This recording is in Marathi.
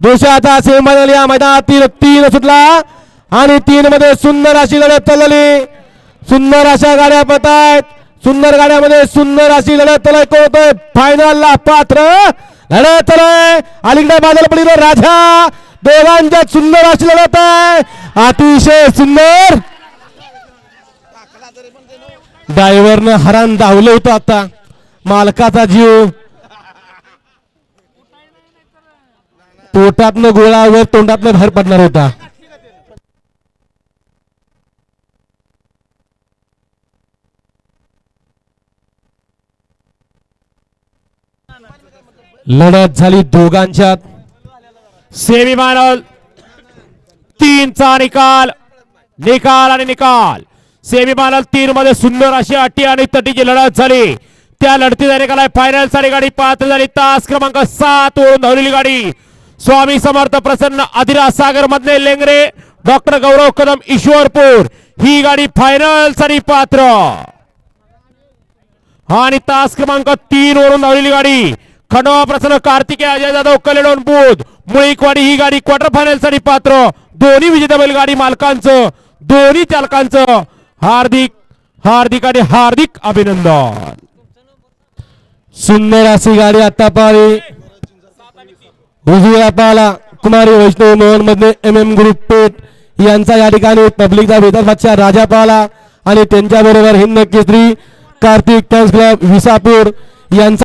देशाचा सेमीफायनल या मैदानातील 3 सुटला आणि 3 मध्ये सुंदर अशी लढत चालली. सुंदर अशा गाड्या पळतायत. सुंदर गाड्यामध्ये सुंदर अशी लढत चालते. फायनलला पात्र लढत चालय. अलीकडे बाजूला पडलेला राजा. दोघांच्यात सुंदर अशी लढत आहे. अतिशय सुंदर. ड्रायव्हरनं हरान धावलं होतं. आता मालकाचा जीव पोटातनं गोळावर तोंडातनं बाहेर पडणार होता. लढत झाली दोघांच्यात. सेमीफायनल 3चा निकाल आणि निकाल. सेमीफायनल 3 मध्ये सुंदर अशी अटी आणि तटीची लढत झाली. त्या लढतीचा निकाल आहे फायनल साठी गाडी पात्र झाली. तास क्रमांक 7 वरून धावलेली गाडी स्वामी समर्थ प्रसन्न अधिराज सागर मधले लेंगरे डॉक्टर गौरव कदम ईश्वरपूर ही गाडी फायनल साठी पात्र. आणि तास क्रमांक 3 वरून धावलेली गाडी खंडोबा प्रसन्न कार्तिकेय अजय जाधव कलेडोन बुध मुळीकवाडी ही गाडी क्वार्टर फायनल साठी पात्र. दोन्ही विजेता बैलगाडी मालकांचं दोन्ही चालकांचं हार्दिक अभिनंदन. सुंदर अशी गाडी आता पाहिली. उजव्या पाला कुमारी वैष्णव मोहन मधले MM ग्रुप पेठ यांचा या ठिकाणी पब्लिकचा विदर्भाच्या राजा पाला आणि त्यांच्या बरोबर हिंद केसरी कार्तिक फॅन्स क्लब विसापूर यांचा